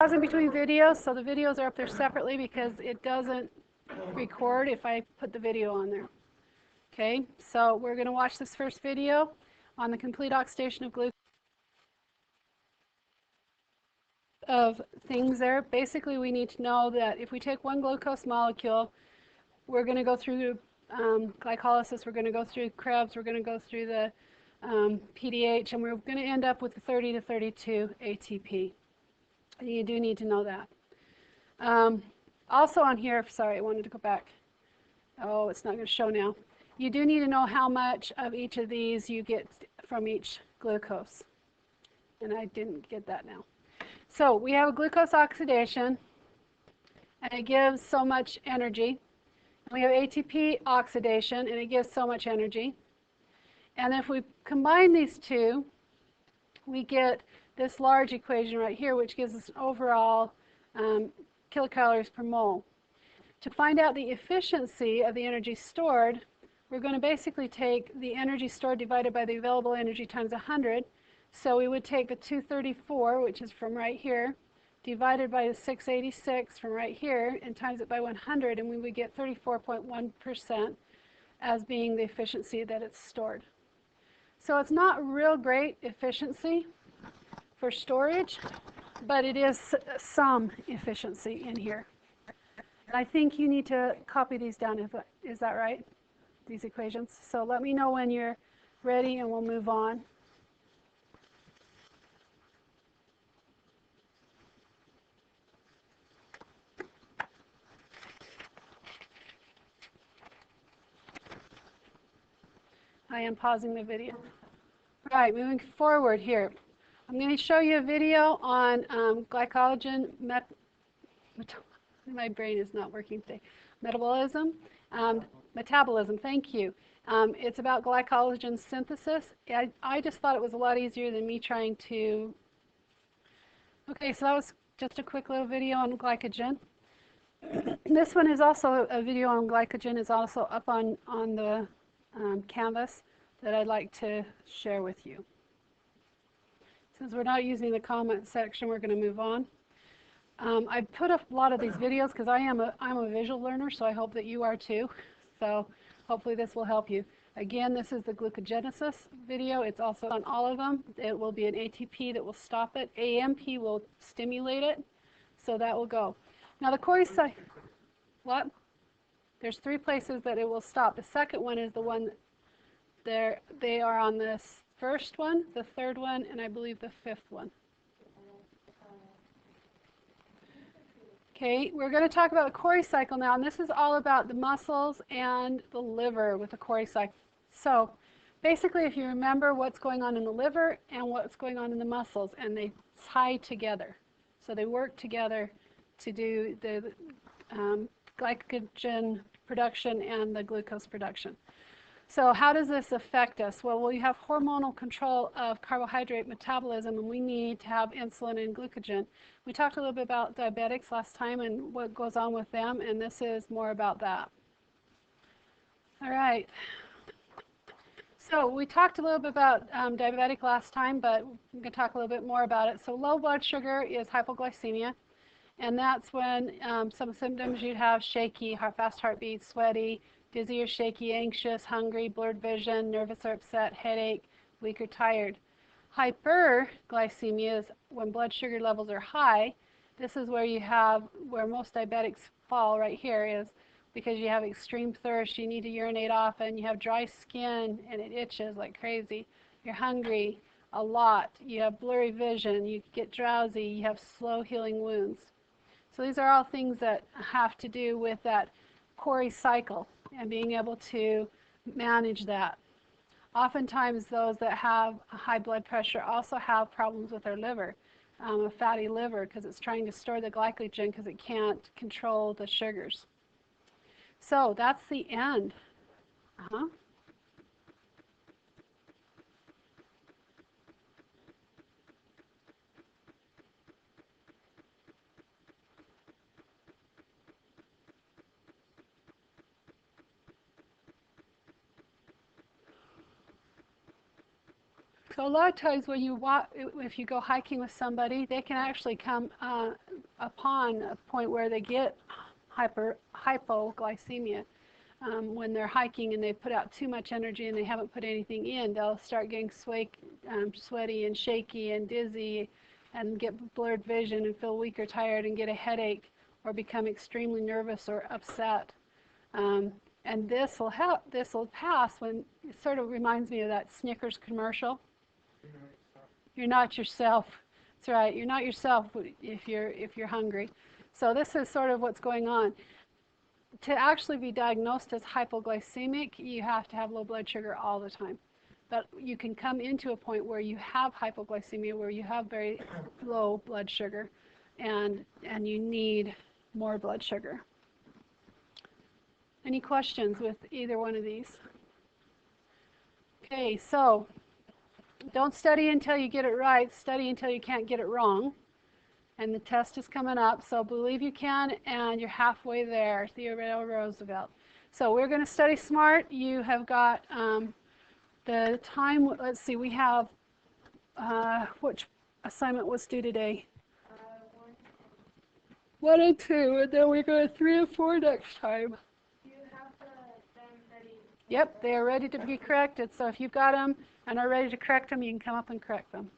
Pause in between videos, so the videos are up there separately because it doesn't record if I put the video on there. Okay, so we're going to watch this first video on the complete oxidation of glucose. Of things there. Basically, we need to know that if we take one glucose molecule, we're going to go through glycolysis, we're going to go through Krebs, we're going to go through the PDH, and we're going to end up with the 30 to 32 ATP. You do need to know that. Also on here, sorry, I wanted to go back. Oh, it's not going to show now. You do need to know how much of each of these you get from each glucose. And I didn't get that now. So we have a glucose oxidation, and it gives so much energy. We have ATP oxidation, and it gives so much energy. And if we combine these two, we get this large equation right here, which gives us an overall kilocalories per mole. To find out the efficiency of the energy stored, we're going to basically take the energy stored divided by the available energy times 100. So we would take the 234, which is from right here, divided by the 686 from right here, and times it by 100, and we would get 34.1% as being the efficiency that it's stored. So it's not real great efficiency for storage, but it is some efficiency in here. And I think you need to copy these down. Is that right? These equations. So let me know when you're ready, and we'll move on. I am pausing the video. All right, moving forward here. I'm going to show you a video on glycogen, my brain is not working today, metabolism, metabolism, thank you. It's about glycogen synthesis. I just thought it was a lot easier than me trying to, okay, so that was just a quick little video on glycogen. This one is also a video on glycogen, is also up on the Canvas that I'd like to share with you. Since we're not using the comment section, we're going to move on. I put up a lot of these videos because I'm a visual learner, so I hope that you are too. So hopefully this will help you. Again, this is the glucogenesis video. It's also on all of them. It will be an ATP that will stop it. AMP will stimulate it, so that will go. Now the Cori cycle, what? There's 3 places that it will stop. The second one is the one there. They are on this first one, the third one, and I believe the 5th one. Okay, we're going to talk about the Cori cycle now, and this is all about the muscles and the liver with the Cori cycle. So basically, if you remember what's going on in the liver and what's going on in the muscles, and they tie together. So they work together to do the glycogen production and the glucose production. So how does this affect us? Well, we have hormonal control of carbohydrate metabolism, and we need to have insulin and glucagon. We talked a little bit about diabetics last time and what goes on with them, and this is more about that. All right. So we talked a little bit about diabetic last time, but we're going to talk a little bit more about it. So low blood sugar is hypoglycemia, and that's when some symptoms you have: shaky, fast heartbeat, sweaty, dizzy or shaky, anxious, hungry, blurred vision, nervous or upset, headache, weak or tired. Hyperglycemia is when blood sugar levels are high. This is where you have, where most diabetics fall right here, is because you have extreme thirst, you need to urinate often, you have dry skin and it itches like crazy, you're hungry a lot, you have blurry vision, you get drowsy, you have slow healing wounds. So these are all things that have to do with that Cori cycle and being able to manage that. Oftentimes those that have high blood pressure also have problems with their liver, a fatty liver, because it's trying to store the glycogen because it can't control the sugars. So that's the end. So a lot of times when you walk, if you go hiking with somebody, they can actually come upon a point where they get hypoglycemia. When they're hiking and they put out too much energy and they haven't put anything in, they'll start getting sweaty and shaky and dizzy and get blurred vision and feel weak or tired and get a headache or become extremely nervous or upset. And this will help. This will pass when it sort of reminds me of that Snickers commercial. You're not yourself. That's right. You're not yourself if you're hungry. So this is sort of what's going on. To actually be diagnosed as hypoglycemic, you have to have low blood sugar all the time. But you can come into a point where you have hypoglycemia, where you have very low blood sugar, and you need more blood sugar. Any questions with either one of these? Okay, so don't study until you get it right. Study until you can't get it wrong. And the test is coming up, so believe you can, and you're halfway there, Theodore Roosevelt. So we're going to study smart. You have got the time. Let's see, we have, which assignment was due today? 1 and 2, and then we're going to 3 and 4 next time. Yep, they are ready to be corrected. So if you've got them and are ready to correct them, you can come up and correct them.